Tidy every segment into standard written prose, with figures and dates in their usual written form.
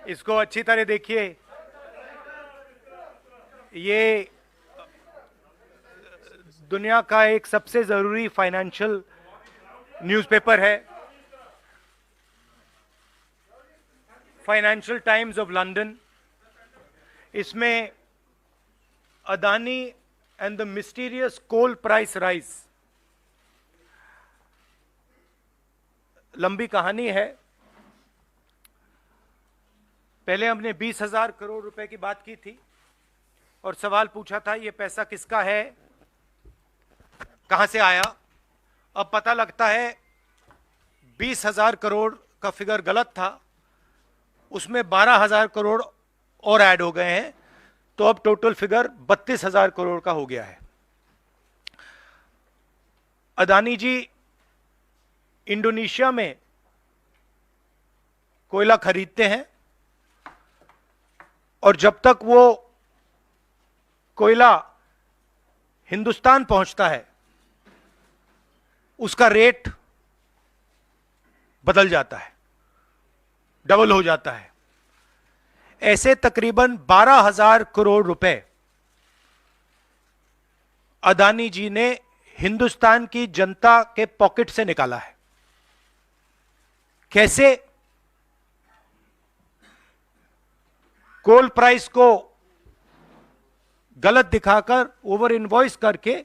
इसको अच्छी तरह देखिए। ये दुनिया का एक सबसे जरूरी फाइनेंशियल न्यूज़पेपर है, फाइनेंशियल टाइम्स ऑफ लंदन। इसमें Adani and the mysterious coal price rise, लंबी कहानी है। पहले हमने 20,000 करोड़ रुपए की बात की थी और सवाल पूछा था ये पैसा किसका है, कहां से आया। अब पता लगता है 20,000 करोड़ का फिगर गलत था, उसमें 12,000 करोड़ और ऐड हो गए हैं, तो अब टोटल फिगर 32,000 करोड़ का हो गया है। अदानी जी इंडोनेशिया में कोयला खरीदते हैं और जब तक वो कोयला हिंदुस्तान पहुंचता है उसका रेट बदल जाता है, डबल हो जाता है। ऐसे तकरीबन 12,000 करोड़ रुपए अदानी जी ने हिंदुस्तान की जनता के पॉकेट से निकाला है। कैसे? कोल प्राइस को गलत दिखाकर, ओवर इनवॉइस करके,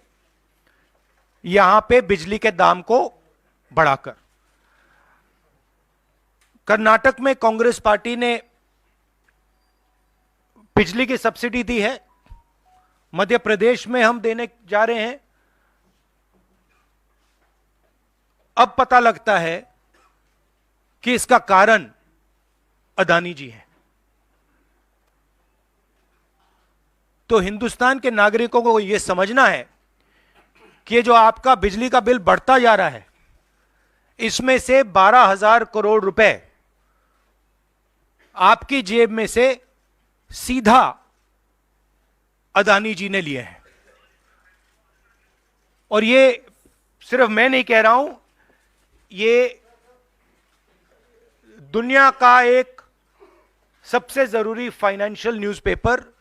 यहां पे बिजली के दाम को बढ़ाकर। कर्नाटक में कांग्रेस पार्टी ने बिजली की सब्सिडी दी है, मध्य प्रदेश में हम देने जा रहे हैं। अब पता लगता है कि इसका कारण अदानी जी हैं। तो हिंदुस्तान के नागरिकों को यह समझना है कि जो आपका बिजली का बिल बढ़ता जा रहा है, इसमें से 12,000 करोड़ रुपए आपकी जेब में से सीधा अदानी जी ने लिए हैं। और ये सिर्फ मैं नहीं कह रहा हूं, ये दुनिया का एक सबसे जरूरी financial newspaper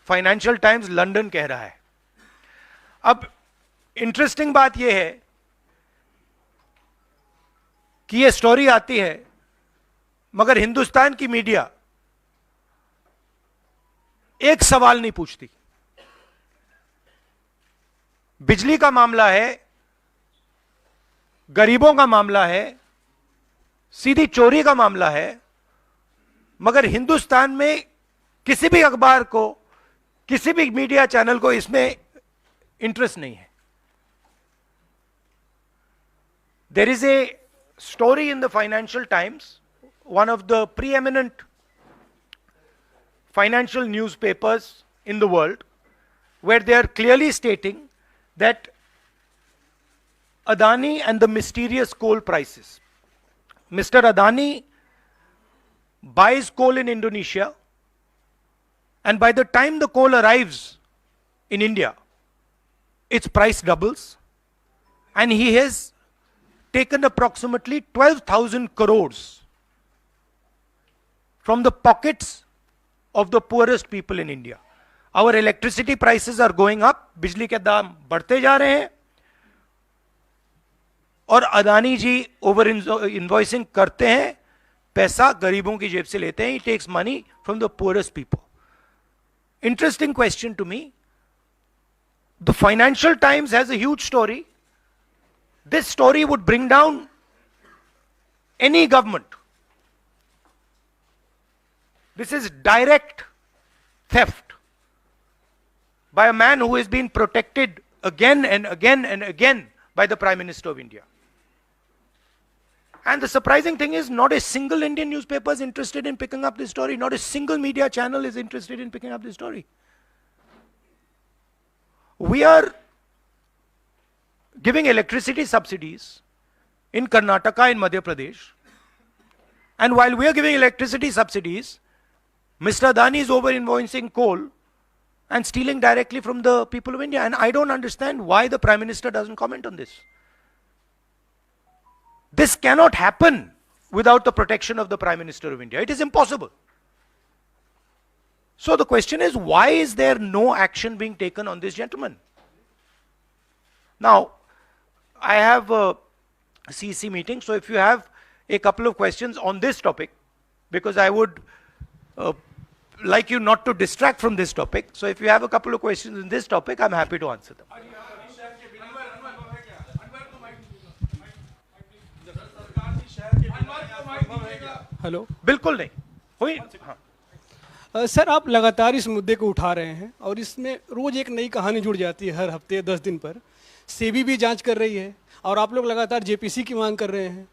financial times London कह रहा है। अब इंटरेस्टिंग बात यह है कि यह स्टोरी आती है, मगर हिंदुस्तान की मीडिया एक सवाल नहीं पूछती। बिजली का मामला है, गरीबों का मामला है, सीधी चोरी का मामला है, मगर हिंदुस्तान में किसी भी अखबार को, किसी भी मीडिया चैनल को इसमें इंटरेस्ट नहीं है। There is a story in the Financial Times, one of the preeminent financial newspapers in the world, where they are clearly stating that Adani and the mysterious coal prices. Mr. Adani buys coal in Indonesia, and by the time the coal arrives in India, its price doubles, and he has taken approximately 12,000 crores from the pockets of the poorest people in India. Our electricity prices are going up, बिजली के दाम बढ़ते जा रहे हैं, और अदानी जी over invoicing करते हैं, पैसा गरीबों की जेब से लेते हैं। He takes money from the poorest people. Interesting question to me. The Financial Times has a huge story. This story would bring down any government. This is direct theft by a man who has been protected again and again and again by the Prime Minister of India. And the surprising thing is, not a single Indian newspaper is interested in picking up this story. Not a single media channel is interested in picking up this story. We are giving electricity subsidies in Karnataka, in Madhya Pradesh. And while we are giving electricity subsidies, Mr. Adani is over-invoicing coal and stealing directly from the people of India. And I don't understand why the Prime Minister doesn't comment on this. This cannot happen without the protection of the Prime Minister of India. It is impossible. So the question is, why is there no action being taken on this gentleman? Now, I have a CEC meeting, so if you have a couple of questions on this topic, because I would like you not to distract from this topic. So if you have a couple of questions in this topic, I'm happy to answer them. Hello बिल्कुल नहीं हुई। हाँ। Sir, आप लगातार इस मुद्दे को उठा रहे हैं और इसमें रोज एक नई कहानी जुड़ जाती है हर हफ्ते 10 दिन पर। सेबी भी जांच कर रही है और आप लोग लगातार जेपीसी की मांग कर रहे हैं।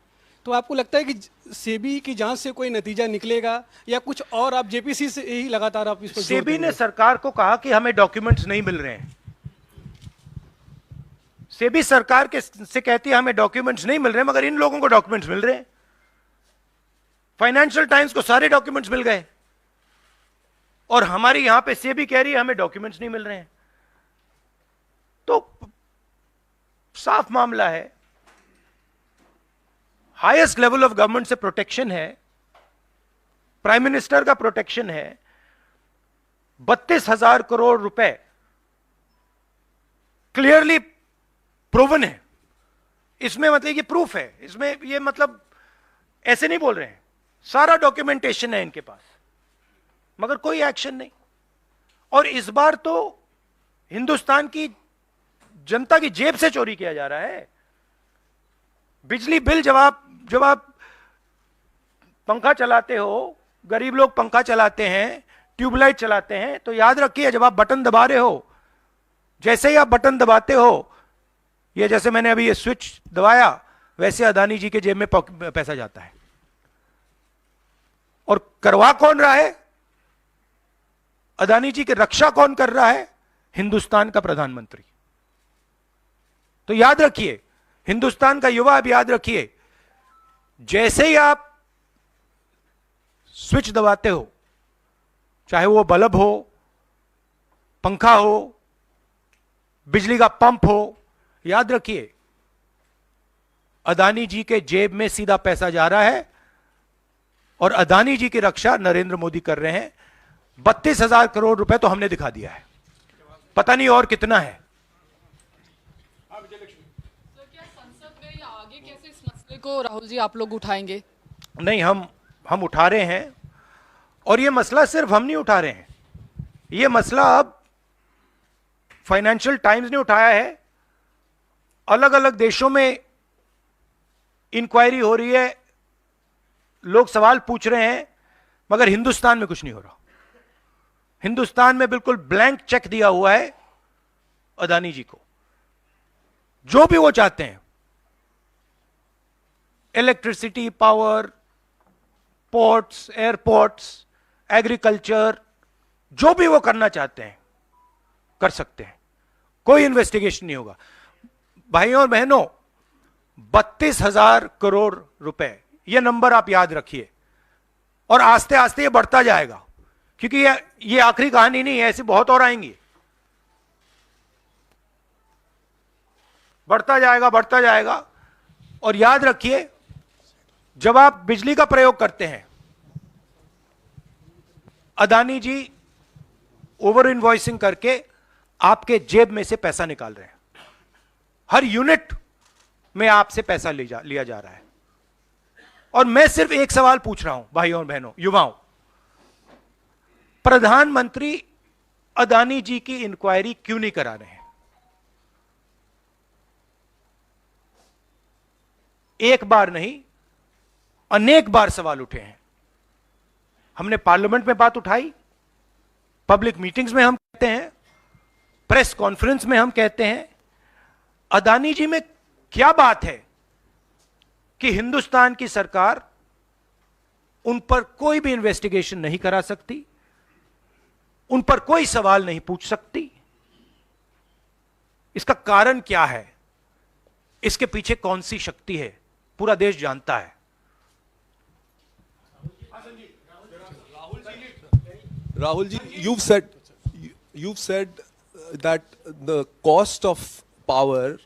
तो आपको लगता है कि सेबी की जांच से कोई नतीजा निकलेगा या कुछ और आप जेपीसी से ही लगातार आप इस पर? सेबी ने सरकार को कहा कि हमें डॉक्यूमेंट्स नहीं मिल रहे हैं। सेबी सरकार के से कहती है हमें डॉक्यूमेंट्स नहीं मिल रहे हैं, मगर इन लोगों को डॉक्यूमेंट्स मिल रहे हैं। फाइनेंशियल टाइम्स को सारे डॉक्यूमेंट्स मिल गए और हमारी यहां पे सेबी कह रही है हमें डॉक्यूमेंट्स नहीं मिल रहे हैं। तो साफ मामला है, हाईएस्ट लेवल ऑफ गवर्नमेंट से प्रोटेक्शन है, प्राइम मिनिस्टर का प्रोटेक्शन है। 32,000 करोड़ रुपए क्लियरली प्रूवन है। इसमें मतलब ये प्रूफ है, इसमें ये मतलब ऐसे नहीं बोल रहे हैं, सारा डॉक्यूमेंटेशन है इनके पास, मगर कोई एक्शन नहीं। और इस बार तो हिंदुस्तान की जनता की जेब से चोरी किया जा रहा है। बिजली बिल जब आप पंखा चलाते हो, गरीब लोग पंखा चलाते हैं, ट्यूबलाइट चलाते हैं, तो याद रखिए जब आप बटन दबा रहे हो, जैसे ही आप बटन दबाते हो, ये जैसे मैंने अभी ये स्विच दबाया, वैसे अदानी जी के जेब में पैसा जाता है। और करवा कौन रहा है? अदानी जी की रक्षा कौन कर रहा है? हिंदुस्तान का प्रधानमंत्री। तो याद रखिए, हिंदुस्तान का युवा, अब याद रखिए, जैसे ही आप स्विच दबाते हो, चाहे वो बल्ब हो, पंखा हो, बिजली का पंप हो, याद रखिए अदानी जी के जेब में सीधा पैसा जा रहा है और अदानी जी की रक्षा नरेंद्र मोदी कर रहे हैं। 32,000 करोड़ रुपए तो हमने दिखा दिया है, पता नहीं और कितना है। को राहुल जी आप लोग उठाएंगे? नहीं, हम उठा रहे हैं, और ये मसला सिर्फ हम नहीं उठा रहे हैं, ये मसला अब फाइनेंशियल टाइम्स ने उठाया है। अलग अलग देशों में इंक्वायरी हो रही है, लोग सवाल पूछ रहे हैं, मगर हिंदुस्तान में कुछ नहीं हो रहा। हिंदुस्तान में बिल्कुल ब्लैंक चेक दिया हुआ है अदानी जी को, जो भी वो चाहते हैं, electricity, power, ports, airports, agriculture, जो भी वो करना चाहते हैं कर सकते हैं, कोई इन्वेस्टिगेशन नहीं होगा। भाइयों और बहनों, 32,000 करोड़ रुपए, ये नंबर आप याद रखिए, और आस्ते आस्ते ये बढ़ता जाएगा, क्योंकि ये आखिरी कहानी नहीं है, ऐसी बहुत और आएंगी। बढ़ता जाएगा, बढ़ता जाएगा। और याद रखिए, जब आप बिजली का प्रयोग करते हैं, अदानी जी ओवर इनवॉइसिंग करके आपके जेब में से पैसा निकाल रहे हैं। हर यूनिट में आपसे पैसा लिया जा रहा है। और मैं सिर्फ एक सवाल पूछ रहा हूं भाइयों और बहनों, युवाओं, प्रधानमंत्री अदानी जी की इंक्वायरी क्यों नहीं करा रहे हैं? एक बार नहीं, अनेक बार सवाल उठे हैं। हमने पार्लियामेंट में बात उठाई, पब्लिक मीटिंग्स में हम कहते हैं, प्रेस कॉन्फ्रेंस में हम कहते हैं, अदानी जी में क्या बात है कि हिंदुस्तान की सरकार उन पर कोई भी इन्वेस्टिगेशन नहीं करा सकती, उन पर कोई सवाल नहीं पूछ सकती? इसका कारण क्या है? इसके पीछे कौन सी शक्ति है? पूरा देश जानता है। Rahul ji, you've said that the cost of power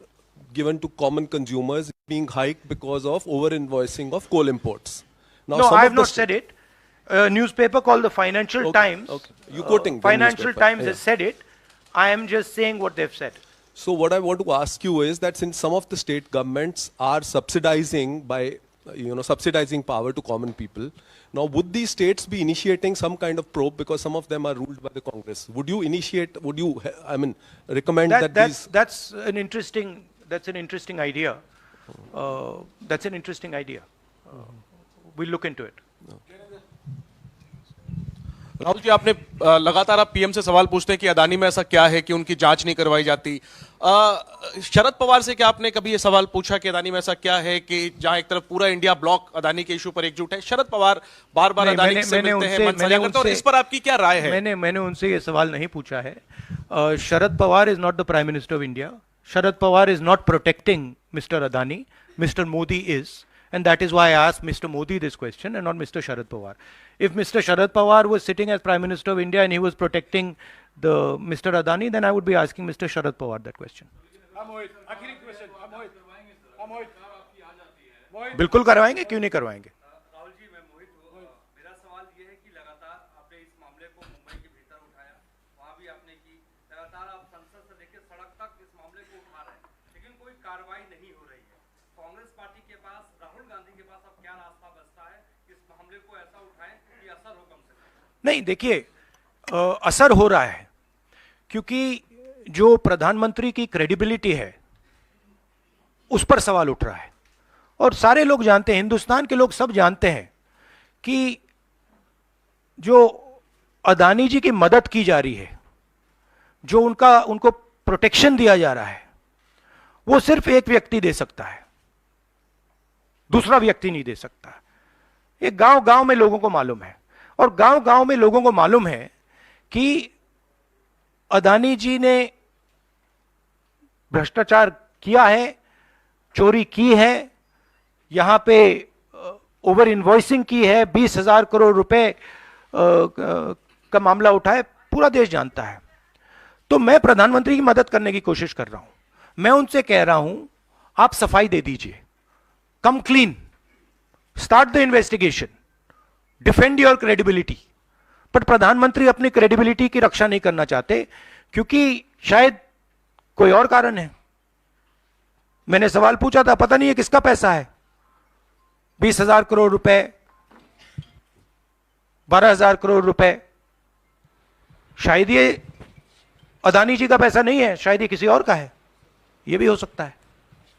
given to common consumers is being hiked because of over invoicing of coal imports. Now, No, I have not said it. A newspaper called the Financial Okay, Times. okay. You quoting the Financial newspaper, Times yeah. has said it. I am just saying what they've said. So what I want to ask you is that since some of the state governments are subsidizing by, subsidizing power to common people, now would these states be initiating some kind of probe because some of them are ruled by the Congress? Would you initiate? Would you, recommend that these? That's an interesting idea. That's an interesting idea. We'll look into it. Rahul ji, आपने लगातार आप PM से सवाल पूछते हैं कि अदानी में ऐसा क्या है कि उनकी जांच नहीं करवाई जाती। शरद पवार से क्या आपने कभी ये सवाल पूछा कि अदानी में ऐसा क्या है कि जहां एक तरफ पूरा इंडिया ब्लॉक अदानी के इशू पर एकजुट है? शरद पवार बार बार अदानी से मिलते हैं, मन साझा करते हैं, और इस पर आपकी क्या राय है? मैंने उनसे ये सवाल नहीं पूछा है। Sharad Pawar is not the prime minister of India. Sharad Pawar is not protecting mister Adani. Mister Modi is. And that is why I asked Mr. Modi this question and not Mr. Sharad Pawar. If Mr. Sharad Pawar was sitting as Prime Minister of India and he was protecting the Mr. Adani, then I would be asking Mr. Sharad Pawar that question. बिल्कुल करवाएंगे, क्यों नहीं करवाएंगे? राहुल जी, मैं मोहित हूँ। मेरा सवाल ये है कि लगातार आपने इस मामले को मुंबई के भीतर उठाया, वहाँ भी आपने की, लगातार आप संसद से लेकर सड़क तक इस मामले को उठा रहे हैं, लेकिन कोई कार्रवाई नहीं हो रही है। कांग्रेस पार्टी के पास, राहुल गांधी के पास अब क्या रास्ता बचता है इस मामले को ऐसा उठाएं कि असर हो कम से कम? नहीं, देखिए, असर हो रहा है क्योंकि जो प्रधानमंत्री की क्रेडिबिलिटी है उस पर सवाल उठ रहा है। और सारे लोग जानते हैं, हिंदुस्तान के लोग सब जानते हैं कि जो अदानी जी की मदद की जा रही है, जो उनको प्रोटेक्शन दिया जा रहा है, वो सिर्फ एक व्यक्ति दे सकता है, दूसरा व्यक्ति नहीं दे सकता। ये गांव गांव में लोगों को मालूम है, और गांव गांव में लोगों को मालूम है कि अदानी जी ने भ्रष्टाचार किया है, चोरी की है, यहां पे ओवर इनवॉइसिंग की है, 20,000 करोड़ रुपए का मामला उठा है, पूरा देश जानता है। तो मैं प्रधानमंत्री की मदद करने की कोशिश कर रहा हूं। मैं उनसे कह रहा हूं, आप सफाई दे दीजिए, कम clean, start the investigation, defend your credibility. पर प्रधानमंत्री अपनी क्रेडिबिलिटी की रक्षा नहीं करना चाहते क्योंकि शायद कोई और कारण है। मैंने सवाल पूछा था, पता नहीं है किसका पैसा है, 20,000 करोड़ रुपए, 12,000 करोड़ रुपए, शायद ये अदानी जी का पैसा नहीं है, शायद ये किसी और का है, ये भी हो सकता है।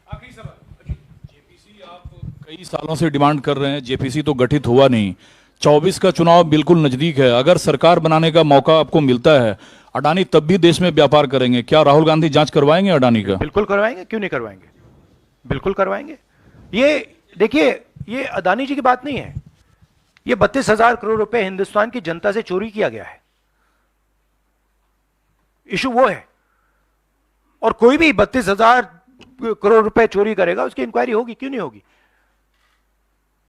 आखिरी सवाल, जेपीसी आप कई सालों से डिमांड कर रहे हैं, जेपीसी तो गठित हुआ नहीं, 24 का चुनाव बिल्कुल नजदीक है, अगर सरकार बनाने का मौका आपको मिलता है, अडानी तब भी देश में व्यापार करेंगे, क्या राहुल गांधी जांच करवाएंगे अडानी का? बिल्कुल करवाएंगे, क्यों नहीं करवाएंगे, बिल्कुल करवाएंगे। ये देखिए, ये अदानी जी की बात नहीं है, ये 32,000 करोड़ रुपए हिंदुस्तान की जनता से चोरी किया गया है, इशू वो है। और कोई भी 32,000 करोड़ रुपए चोरी करेगा, उसकी इंक्वायरी होगी, क्यों नहीं होगी?